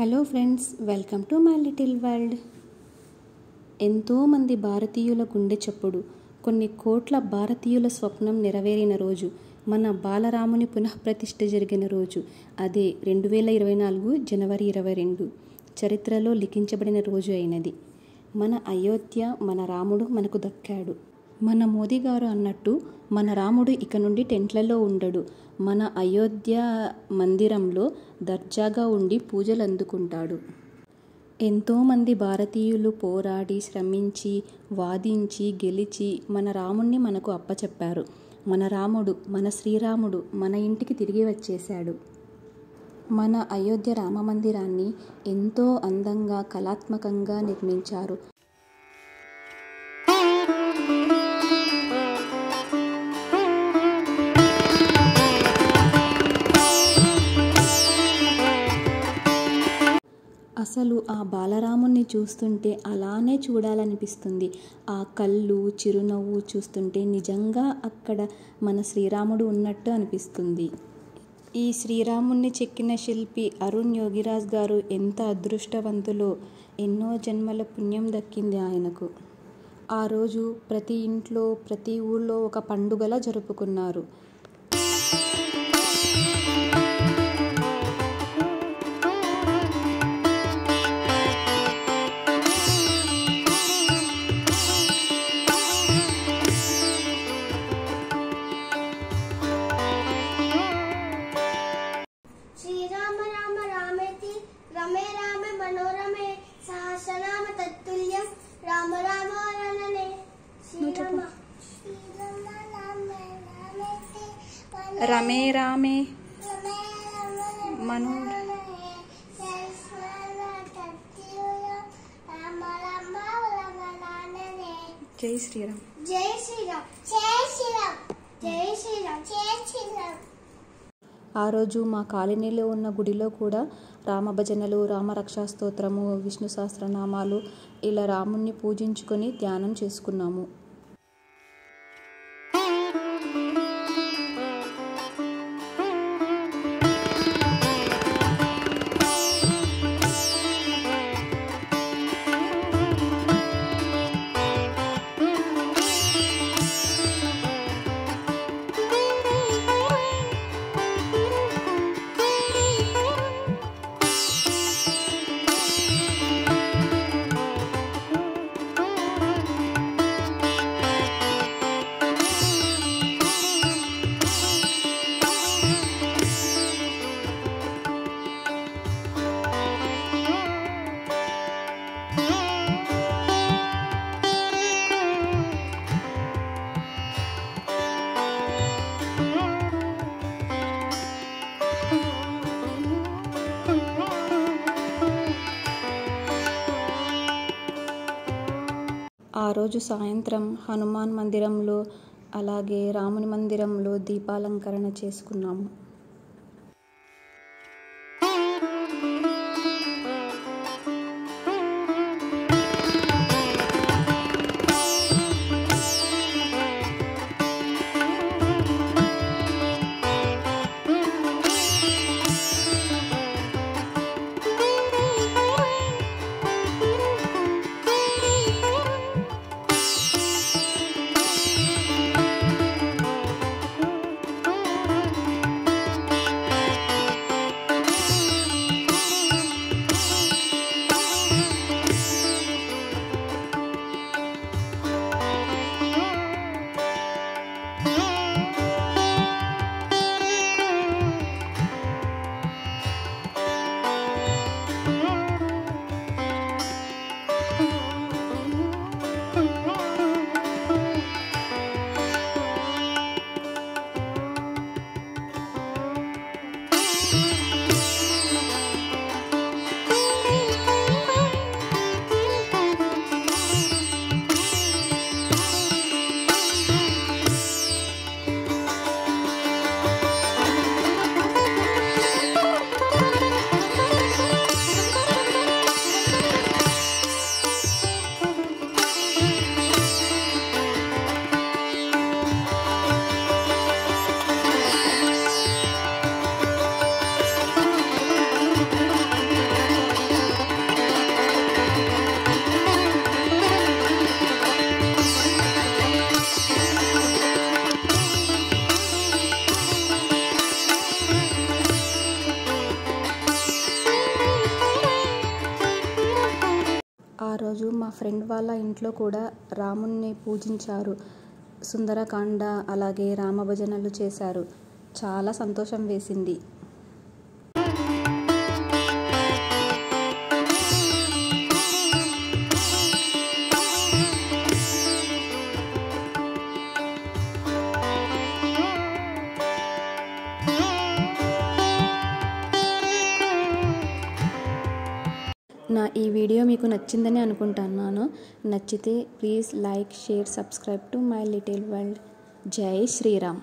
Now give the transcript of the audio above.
Hello friends, welcome to my little world. ఎంతోమంది భారతీయుల గుండె చప్పుడు, కొన్ని కోట్ల భారతీయుల స్వప్నం నెరవేరిన రోజు, మన బాలరాముని పునఃప్రతిష్ఠ జరిగిన రోజు. అదే 2024 జనవరి 22 చరిత్రలో లిఖించబడిన రోజు అయినది. మన అయోధ్య, మన రాముడు మనకు దక్కాడు. మన మోదీ గారు అన్నట్టు మన రాముడు ఇక నుండి టెంట్లలో ఉండడు. మన అయోధ్య మందిరంలో దర్జాగా ఉండి పూజలు అందుకుంటాడు. ఎంతోమంది భారతీయులు పోరాడి, శ్రమించి, వాదించి, గెలిచి మన రాముణ్ణి మనకు అప్పచెప్పారు. మన రాముడు, మన శ్రీరాముడు మన ఇంటికి తిరిగి వచ్చేశాడు. మన అయోధ్య రామ మందిరాన్ని ఎంతో అందంగా, కళాత్మకంగా నిర్మించారు. అసలు ఆ బాలరాముణ్ణి చూస్తుంటే అలానే చూడాలనిపిస్తుంది. ఆ కళ్ళు, చిరునవ్వు చూస్తుంటే నిజంగా అక్కడ మన శ్రీరాముడు ఉన్నట్టు అనిపిస్తుంది. ఈ శ్రీరాముణ్ణి చెక్కిన శిల్పి అరుణ్ యోగిరాజ్ గారు ఎంత అదృష్టవంతులో. ఎన్నో జన్మల పుణ్యం దక్కింది ఆయనకు. ఆ రోజు ప్రతి ఇంట్లో, ప్రతి ఊళ్ళో ఒక పండుగలా జరుపుకున్నారు. శ్రీరామ రామ రామేతి రమే రామే మనోరమే సహస్రనామ తత్తుల్యం రామ రామ వరణనే. శ్రీరామ శ్రీరామ రామే రామేతి రమే రామే మనోరమే సహస్రనామ తత్తుల్యం రామ రామ వరణనే. జై శ్రీరామ్. జై శ్రీరామ్. జై శ్రీరామ్. జై శ్రీరామ్. జై శ్రీరామ్. ఆ రోజు మా కాలనీలో ఉన్న గుడిలో కూడా రామభజనలు, రామరక్షా స్తోత్రము, విష్ణు సహస్రనామాలు ఇలా రాముణ్ణి పూజించుకొని ధ్యానం చేసుకున్నాము. ఆ రోజు సాయంత్రం హనుమాన్ మందిరంలో, అలాగే రాముని మందిరంలో దీపాలంకరణ చేసుకున్నాము. ఫ్రెండ్ వాళ్ళ ఇంట్లో కూడా రాముణ్ణి పూజించారు. సుందరకాండ అలాగే రామభజనలు చేశారు. చాలా సంతోషం వేసింది. నా ఈ వీడియో మీకు నచ్చిందని అనుకుంటున్నాను. నచ్చితే please like, share, subscribe to my little world. జై శ్రీరామ్.